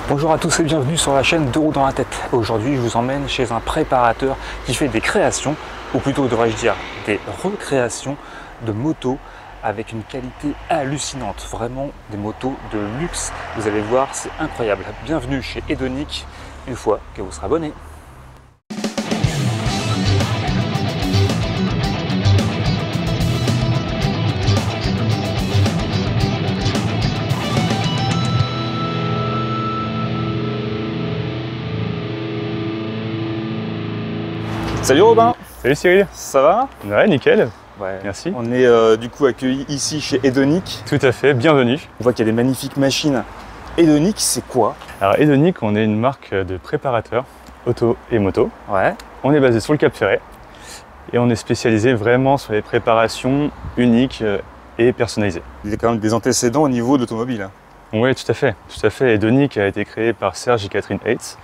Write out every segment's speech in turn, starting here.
Bonjour à tous et bienvenue sur la chaîne 2 roues dans la tête. Aujourd'hui, je vous emmène chez un préparateur qui fait des créations, ou plutôt devrais-je dire des recréations de motos avec une qualité hallucinante. Vraiment des motos de luxe. Vous allez voir, c'est incroyable. Bienvenue chez Hedonic une fois que vous serez abonné. Salut Robin. Salut Cyril. Ça va? Ouais, nickel. Ouais. Merci. On est du coup accueillis ici chez Hedonic. Tout à fait, bienvenue. On voit qu'il y a des magnifiques machines. Hedonic, c'est quoi? Alors Hedonic, on est une marque de préparateurs auto et moto. Ouais. On est basé sur le Cap Ferret et on est spécialisé vraiment sur les préparations uniques et personnalisées. Il y a quand même des antécédents au niveau de l'automobile. Oui, tout à fait. Tout à fait. Hedonic a été créé par Serge et Catherine Heitz.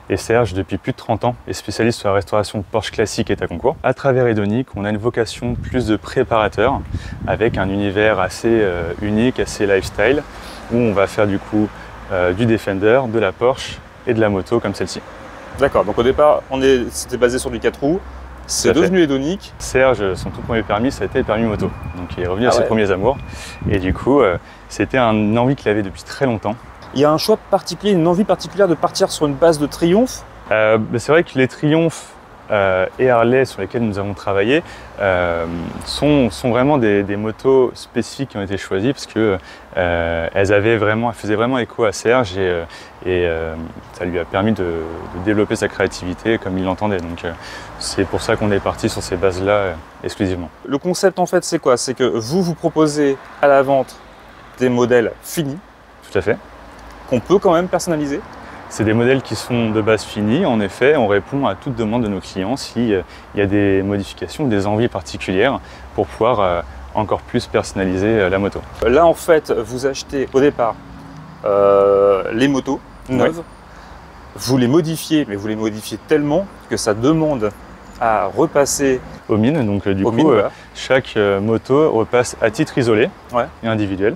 Et Serge, depuis plus de 30 ans, est spécialiste sur la restauration Porsche classique et à concours. À travers Hedonic, on a une vocation plus de préparateur, avec un univers assez unique, assez lifestyle, où on va faire du coup du Defender, de la Porsche et de la moto comme celle-ci. D'accord, donc au départ, c'était basé sur du 4 roues, c'est devenu Hedonic. Serge, son tout premier permis, ça a été le permis moto. Donc il est revenu à ses premiers amours. Et du coup, c'était une envie qu'il avait depuis très longtemps. Il y a un choix particulier, une envie particulière de partir sur une base de Triumph? C'est vrai que les Triumph et Harley sur lesquels nous avons travaillé sont vraiment des motos spécifiques qui ont été choisies parce que elles faisaient vraiment écho à Serge et ça lui a permis de développer sa créativité comme il l'entendait. Donc c'est pour ça qu'on est parti sur ces bases-là exclusivement. Le concept en fait c'est quoi? C'est que vous proposez à la vente des modèles finis. Tout à fait. Qu'on peut quand même personnaliser? C'est des modèles qui sont de base finis. En effet, on répond à toute demande de nos clients s'il y a des modifications, des envies particulières pour pouvoir encore plus personnaliser la moto. Là, en fait, vous achetez au départ les motos neuves. Ouais. Vous les modifiez, mais vous les modifiez tellement que ça demande à repasser aux mines. Donc du coup, voilà. Chaque moto repasse à titre isolé et individuel.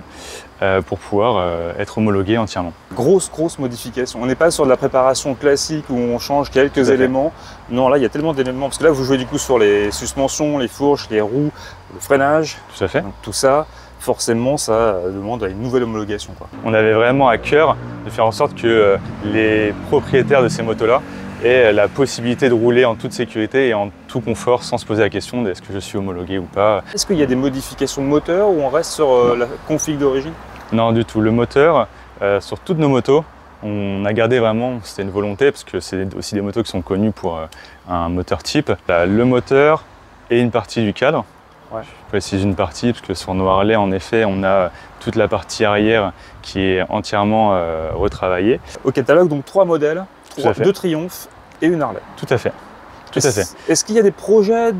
Pour pouvoir être homologué entièrement. Grosse modification. On n'est pas sur de la préparation classique où on change quelques éléments. Non, là, il y a tellement d'éléments. Parce que là, vous jouez du coup sur les suspensions, les fourches, les roues, le freinage. Tout à fait. Donc, tout ça, forcément, ça demande une nouvelle homologation, quoi. On avait vraiment à cœur de faire en sorte que les propriétaires de ces motos-là aient la possibilité de rouler en toute sécurité et en tout confort sans se poser la question de est-ce que je suis homologué ou pas. Est-ce qu'il y a des modifications de moteur ou on reste sur la config d'origine? Non, du tout. Le moteur, sur toutes nos motos, on a gardé vraiment, c'était une volonté parce que c'est aussi des motos qui sont connues pour un moteur type. Le moteur et une partie du cadre. Ouais. Je précise une partie parce que sur nos Harley, en effet, on a toute la partie arrière qui est entièrement retravaillée. Au catalogue, donc 3 modèles, 2 Triumph et une Harley. Tout à fait. Tout à fait. Est-ce qu'il y a des projets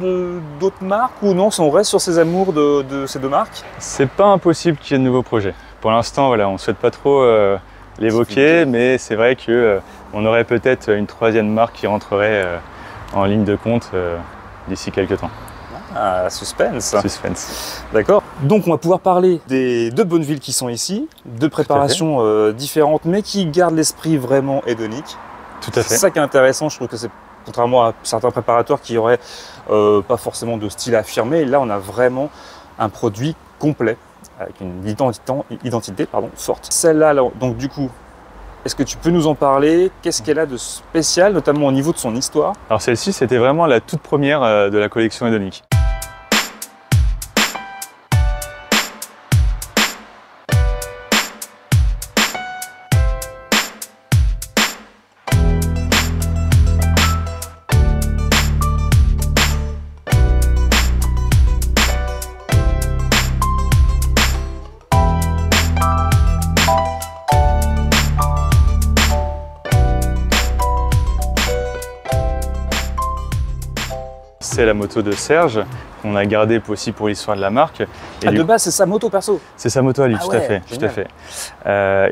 d'autres marques ou non, si on reste sur ces amours de ces deux marques? C'est pas impossible qu'il y ait de nouveaux projets. Pour l'instant, voilà, on ne souhaite pas trop l'évoquer, mais c'est vrai qu'on aurait peut-être une 3e marque qui rentrerait en ligne de compte d'ici quelques temps. Ah, suspense. Suspense. D'accord. Donc on va pouvoir parler des 2 bonnes villes qui sont ici, 2 préparations différentes, mais qui gardent l'esprit vraiment Hedonic. Tout à fait. C'est ça qui est intéressant, je trouve que c'est contrairement à certains préparateurs qui n'auraient pas forcément de style affirmé, là on a vraiment un produit complet, avec une identité forte. Celle-là, donc du coup, est-ce que tu peux nous en parler? Qu'est-ce qu'elle a de spécial, notamment au niveau de son histoire? Alors celle-ci, c'était vraiment la toute première de la collection Hedonic. C'est la moto de Serge qu'on a gardée aussi pour l'histoire de la marque. Et de base, c'est sa moto perso? C'est sa moto à lui, tout à fait.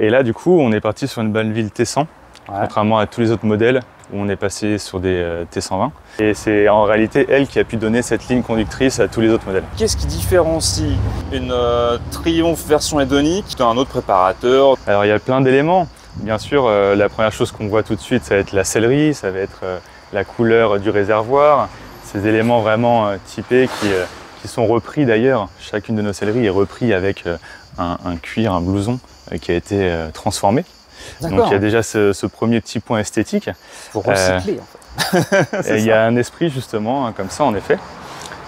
Et là, du coup, on est parti sur une Banneville T100, contrairement à tous les autres modèles où on est passé sur des T120. Et c'est en réalité elle qui a pu donner cette ligne conductrice à tous les autres modèles. Qu'est-ce qui différencie une Triumph version Hedonic d'un autre préparateur? Alors il y a plein d'éléments. bien sûr, la première chose qu'on voit tout de suite, ça va être la sellerie, ça va être la couleur du réservoir, ces éléments vraiment typés qui sont repris d'ailleurs. Chacune de nos selleries est reprise avec un cuir, un blouson qui a été transformé. Donc il y a déjà ce premier petit point esthétique. Pour recycler en fait. Et il y a un esprit justement comme ça en effet.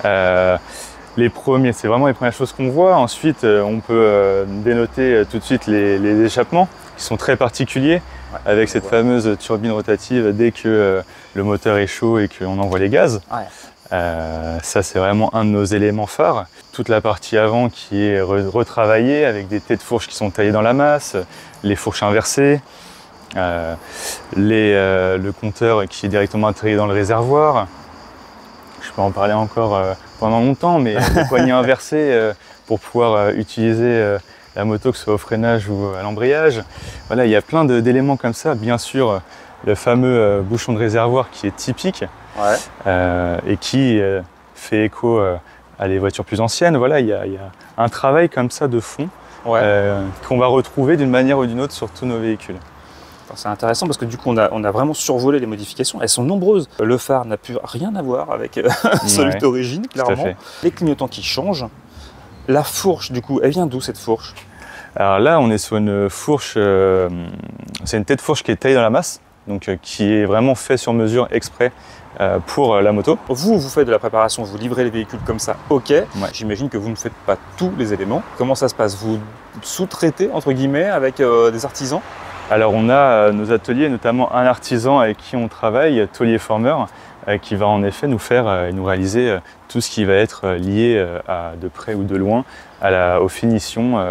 C'est vraiment les premières choses qu'on voit. Ensuite, on peut dénoter tout de suite les échappements qui sont très particuliers avec cette fameuse turbine rotative dès que le moteur est chaud et qu'on envoie les gaz. Ça, c'est vraiment un de nos éléments phares. Toute la partie avant qui est retravaillée avec des têtes de fourche qui sont taillées dans la masse, les fourches inversées, le compteur qui est directement intégré dans le réservoir. Je peux en parler encore pendant longtemps, mais les poignées inversées pour pouvoir utiliser la moto, que ce soit au freinage ou à l'embrayage. Voilà, il y a plein d'éléments comme ça. Bien sûr, le fameux bouchon de réservoir qui est typique et qui fait écho à les voitures plus anciennes. Voilà, il y a un travail comme ça de fond qu'on va retrouver d'une manière ou d'une autre sur tous nos véhicules. C'est intéressant parce que du coup on a vraiment survolé les modifications, elles sont nombreuses. Le phare n'a plus rien à voir avec celui d'origine, clairement. Les clignotants qui changent. La fourche, du coup, elle vient d'où cette fourche? Alors là on est sur une fourche, c'est une tête de fourche qui est taillée dans la masse, donc qui est vraiment fait sur mesure exprès pour la moto. Vous faites de la préparation, vous livrez les véhicules comme ça, ok. J'imagine que vous ne faites pas tous les éléments. Comment ça se passe? Vous sous-traitez, entre guillemets, avec des artisans? Alors on a nos ateliers, notamment un artisan avec qui on travaille, Taulier Former, qui va en effet nous faire et nous réaliser tout ce qui va être lié de près ou de loin aux finitions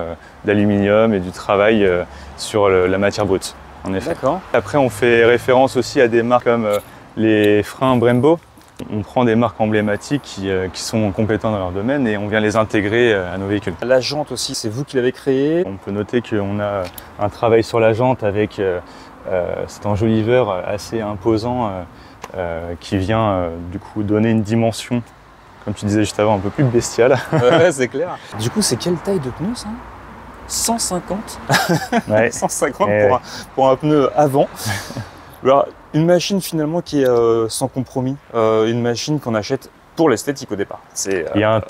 d'aluminium et du travail sur la matière brute. En effet. Après on fait référence aussi à des marques comme les freins Brembo. On prend des marques emblématiques qui sont compétentes dans leur domaine et on vient les intégrer à nos véhicules. La jante aussi, c'est vous qui l'avez créée? On peut noter qu'on a un travail sur la jante avec cet enjoliveur assez imposant qui vient du coup donner une dimension, comme tu disais juste avant, un peu plus bestiale. Ouais, c'est clair. Du coup, c'est quelle taille de pneu ça? 150 150 pour un pneu avant. Alors, une machine finalement qui est sans compromis, une machine qu'on achète pour l'esthétique au départ. Il y a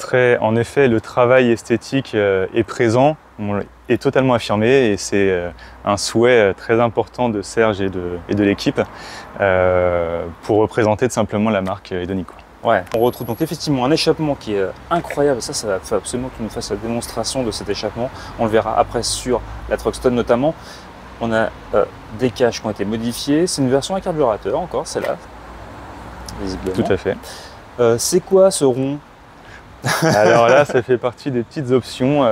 en effet, le travail esthétique est présent, est totalement affirmé et c'est un souhait très important de Serge et de l'équipe pour représenter tout simplement la marque Edonic. Ouais, on retrouve donc effectivement un échappement qui est incroyable. Ça va faire absolument que tu nous fasses la démonstration de cet échappement. On le verra après sur la Truckstone notamment. On a des caches qui ont été modifiées. C'est une version à carburateur encore, celle-là, visiblement. Tout à fait. C'est quoi ce rond? Alors là, ça fait partie des petites options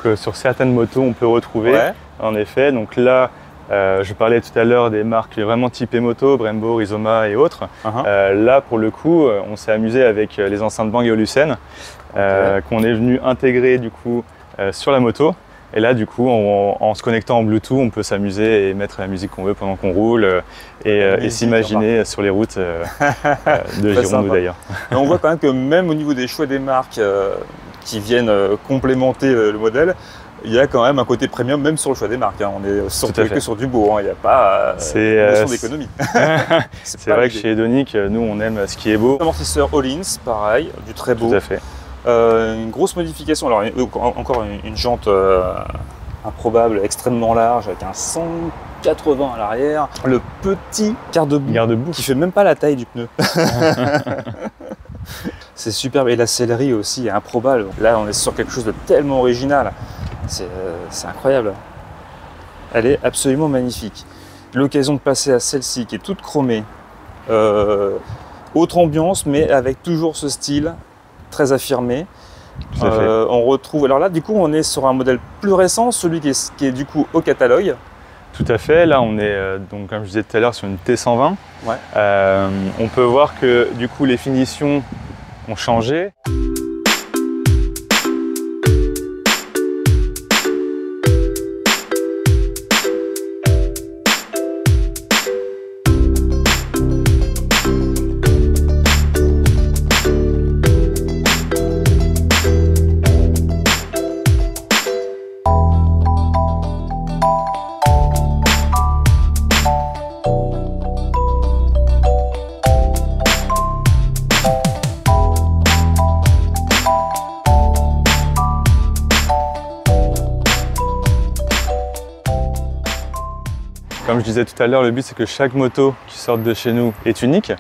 que sur certaines motos on peut retrouver. En effet, donc là, je parlais tout à l'heure des marques vraiment typées moto, Brembo, Rizoma et autres. Là, pour le coup, on s'est amusé avec les enceintes Bang et Holucen qu'on est venu intégrer du coup sur la moto. Et là, du coup, en se connectant en Bluetooth, on peut s'amuser et mettre la musique qu'on veut pendant qu'on roule et s'imaginer sur les routes de Gironde d'ailleurs. On voit quand même que même au niveau des choix des marques qui viennent complémenter le modèle, il y a quand même un côté premium même sur le choix des marques. On est surtout que sur du beau, il n'y a pas de notion d'économie. C'est vrai que chez Edonic, nous on aime ce qui est beau. Amortisseur Öhlins, pareil, du très beau. Tout à fait. Une grosse modification, alors encore une jante improbable, extrêmement large, avec un 180 à l'arrière. Le petit garde-boue qui fait même pas la taille du pneu. C'est superbe, et la sellerie aussi est improbable. Là on est sur quelque chose de tellement original, c'est incroyable. Elle est absolument magnifique. L'occasion de passer à celle-ci qui est toute chromée. Autre ambiance, mais avec toujours ce style très affirmé. On retrouve, alors là du coup on est sur un modèle plus récent, celui qui est du coup au catalogue. Tout à fait, là on est donc comme je disais tout à l'heure sur une T120. On peut voir que du coup les finitions ont changé. Comme je disais tout à l'heure, le but c'est que chaque moto qui sort de chez nous est unique,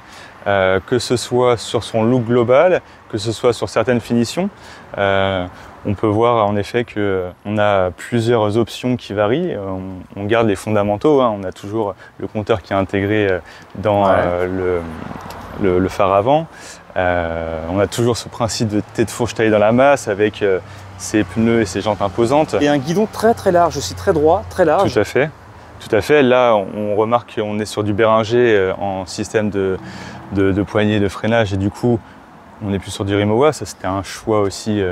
que ce soit sur son look global, que ce soit sur certaines finitions. On peut voir en effet qu'on a plusieurs options qui varient. On garde les fondamentaux, hein. On a toujours le compteur qui est intégré dans le phare avant. On a toujours ce principe de tête de fourche taillée dans la masse avec ses pneus et ses jantes imposantes. Et un guidon très très large aussi, très droit, très large. Tout à fait. Tout à fait. Là, on remarque qu'on est sur du Béringer en système de poignée de freinage et du coup, on n'est plus sur du Rimowa. Ça, c'était un choix aussi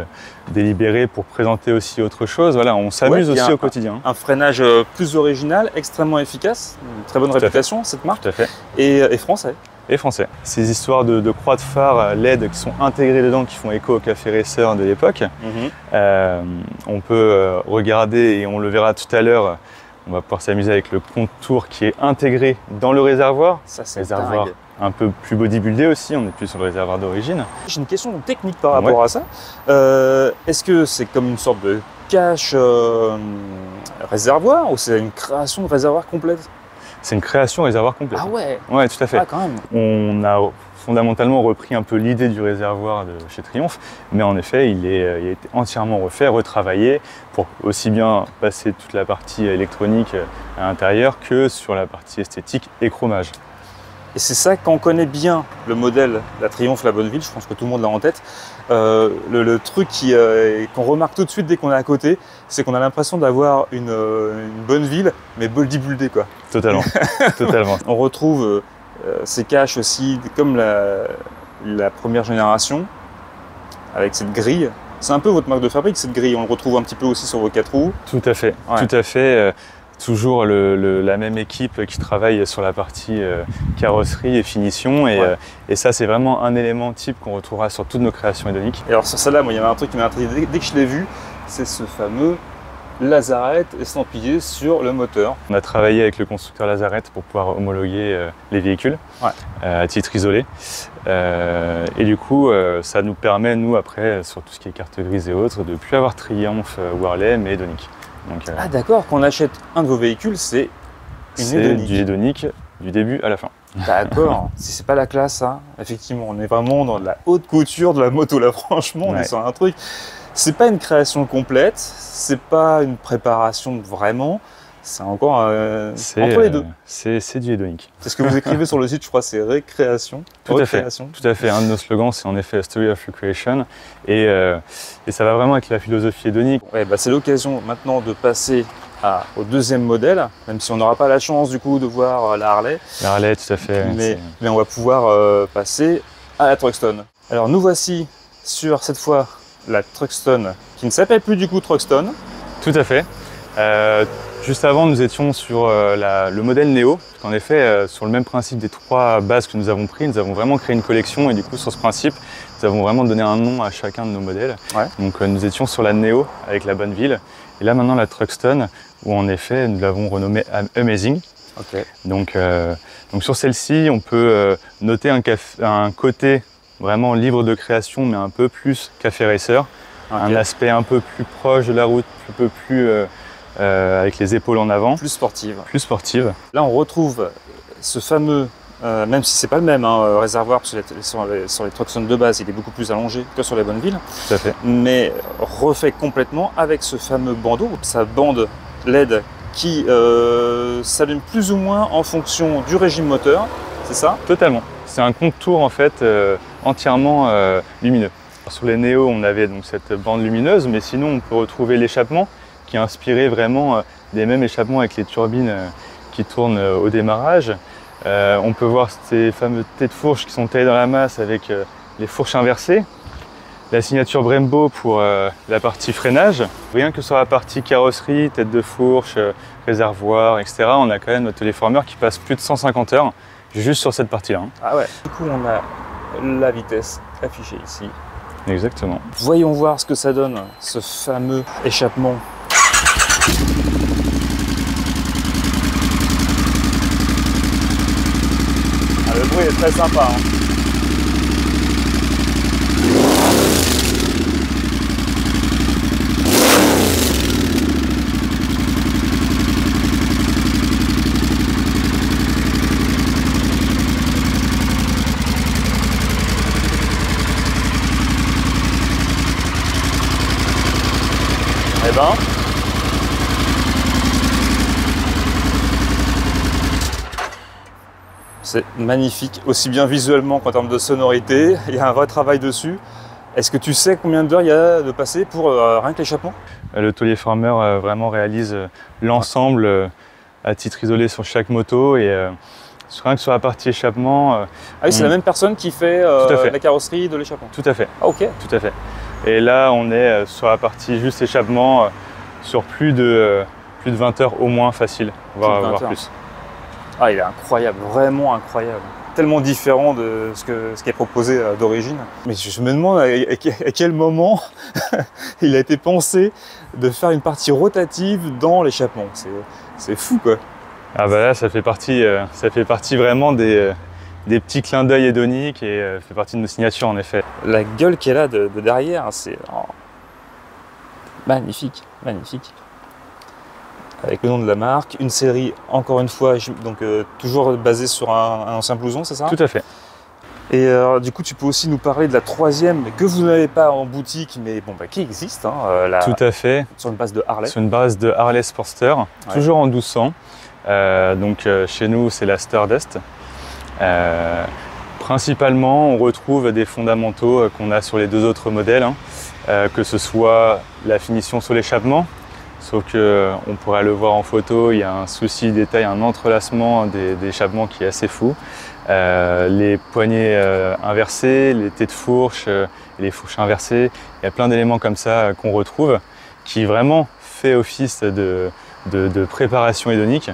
délibéré pour présenter aussi autre chose. Voilà, on s'amuse aussi au quotidien. Un freinage plus original, extrêmement efficace, une très bonne réputation cette marque. Tout à fait. Et français. Et français. Ces histoires de croix de phare LED qui sont intégrées dedans, qui font écho au Café Racer de l'époque. On peut regarder, et on le verra tout à l'heure, on va pouvoir s'amuser avec le contour qui est intégré dans le réservoir. Ça, c'est réservoir dingue. Un peu plus bodybuildé aussi, on n'est plus sur le réservoir d'origine. J'ai une question technique par rapport à ça. Est-ce que c'est comme une sorte de cache réservoir ou c'est une création de réservoir complète? C'est une création réservoir complète. Ah ouais. Ouais, tout à fait. Ah, quand même. On a fondamentalement repris un peu l'idée du réservoir de chez Triumph, mais en effet, il a été entièrement refait, retravaillé pour aussi bien passer toute la partie électronique à l'intérieur que sur la partie esthétique et chromage. Et c'est ça, quand on connaît bien le modèle, la Triumph, la Bonneville, je pense que tout le monde l'a en tête, le truc qu'on remarque tout de suite dès qu'on est à côté, c'est qu'on a l'impression d'avoir une Bonneville, mais bodybuildée, quoi. Totalement, totalement. On retrouve ces caches aussi, comme la première génération, avec cette grille. C'est un peu votre marque de fabrique, cette grille. On le retrouve un petit peu aussi sur vos 4 roues. Tout à fait, tout à fait. Toujours la même équipe qui travaille sur la partie carrosserie et finition. Et ça, c'est vraiment un élément type qu'on retrouvera sur toutes nos créations hédoniques. Et alors sur celle-là, moi, il y avait un truc qui m'a intrigué dès que je l'ai vu, c'est ce fameux Lazarette estampillé sur le moteur. On a travaillé avec le constructeur Lazarette pour pouvoir homologuer les véhicules à titre isolé. Et du coup, ça nous permet, nous, après, sur tout ce qui est carte grise et autres, de ne plus avoir Triumph ou Harley, mais hédonique. Donc, ah d'accord, quand on achète un de vos véhicules, c'est une hédonique. C'est du hédonique du début à la fin. D'accord, si c'est pas la classe, hein. Effectivement, on est vraiment dans de la haute couture de la moto là, franchement, on est sur un truc. C'est pas une création complète, c'est pas une préparation vraiment, c'est encore entre les deux. C'est du hédonique. C'est ce que vous écrivez sur le site, je crois, c'est récréation. Tout à fait. Un de nos slogans, c'est en effet Story of Recreation. Et ça va vraiment avec la philosophie hédonique. Ouais, bah c'est l'occasion maintenant de passer au deuxième modèle, même si on n'aura pas la chance du coup de voir la Harley. La Harley, tout à fait. Mais on va pouvoir passer à la Truxton. Alors nous voici sur cette fois la Truxton, qui ne s'appelle plus du coup Truxton. Tout à fait. Juste avant, nous étions sur le modèle Neo. En effet, sur le même principe des 3 bases que nous avons pris, nous avons vraiment créé une collection et du coup, sur ce principe, nous avons vraiment donné un nom à chacun de nos modèles. Donc, nous étions sur la Neo avec la Bonneville et là maintenant la Truxton, où en effet, nous l'avons renommée Amazing. Donc sur celle-ci, on peut noter un côté vraiment libre de création, mais un peu plus Café Racer. Un aspect un peu plus proche de la route, un peu plus avec les épaules en avant. Plus sportive. Plus sportive. Là, on retrouve ce fameux, même si c'est pas le même réservoir, parce que sur les Truxton de base, il est beaucoup plus allongé que sur les Bonneville. Tout à fait. Mais refait complètement avec ce fameux bandeau, sa bande LED qui s'allume plus ou moins en fonction du régime moteur, c'est ça? Totalement. C'est un contour en fait entièrement lumineux. Sur les Néo, on avait donc cette bande lumineuse, mais sinon on peut retrouver l'échappement qui est inspiré vraiment des mêmes échappements avec les turbines qui tournent au démarrage. On peut voir ces fameuses têtes de fourche qui sont taillées dans la masse avec les fourches inversées. La signature Brembo pour la partie freinage. Rien que sur la partie carrosserie, tête de fourche, réservoir, etc. On a quand même notre téléformeur qui passe plus de 150 heures juste sur cette partie-là. Ah ouais. Du coup, on a la vitesse affichée ici. Exactement. Voyons voir ce que ça donne, ce fameux échappement. Ah, le bruit est très sympa. bien. C'est magnifique, aussi bien visuellement qu'en termes de sonorité. Il y a un vrai travail dessus. Est-ce que tu sais combien d'heures il y a de passer pour rien que l'échappement? Le taulier farmer vraiment réalise l'ensemble à titre isolé sur chaque moto et rien que sur la partie échappement. Ah oui, c'est la même personne qui fait, la carrosserie de l'échappement? Tout à fait. Ah, ok. Tout à fait. Et là, on est sur la partie juste échappement sur plus de 20 heures au moins facile, voire plus. Ah, il est incroyable, vraiment incroyable. Tellement différent de ce qui est proposé d'origine. Mais je me demande à quel moment il a été pensé de faire une partie rotative dans l'échappement. C'est fou, quoi. Ah bah là, ça fait partie vraiment des petits clins d'œil hédoniques et fait partie de nos signatures, en effet. La gueule qu'elle a de derrière, c'est magnifique, magnifique. Avec le nom de la marque, une série, encore une fois, donc toujours basée sur un ancien blouson, c'est ça? Tout à fait. Et du coup, tu peux aussi nous parler de la troisième que vous n'avez pas en boutique, mais bon, qui existe. Tout à fait. Sur une base de Harley. Sur une base de Harley Sportster, toujours en 1200. Donc chez nous, c'est la Stardust. Principalement, on retrouve des fondamentaux qu'on a sur les deux autres modèles, que ce soit la finition sur l'échappement. Sauf qu'on pourrait le voir en photo, il y a un souci détail, un entrelacement des échappements qui est assez fou. Les poignées inversées, les têtes de fourche et les fourches inversées, il y a plein d'éléments comme ça qu'on retrouve, qui vraiment fait office de préparation hédonique.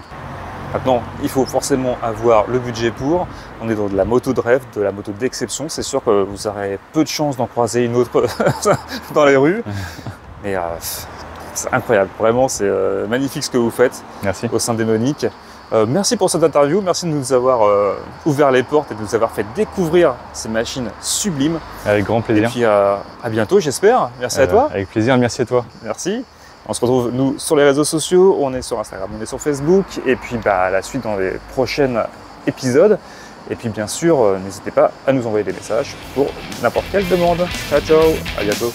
Maintenant, il faut forcément avoir le budget pour. On est dans de la moto de rêve, de la moto d'exception. C'est sûr que vous aurez peu de chances d'en croiser une autre dans les rues. Mais c'est incroyable, vraiment, c'est magnifique ce que vous faites. Merci. Au sein d'Hédonic. Merci pour cette interview, merci de nous avoir ouvert les portes et de nous avoir fait découvrir ces machines sublimes. Avec grand plaisir. Et puis à bientôt, j'espère. Merci à toi. Avec plaisir, merci à toi. Merci. On se retrouve, nous, sur les réseaux sociaux, on est sur Instagram, on est sur Facebook, et puis à la suite dans les prochains épisodes. Et puis bien sûr, n'hésitez pas à nous envoyer des messages pour n'importe quelle demande. Ciao, ciao, à bientôt.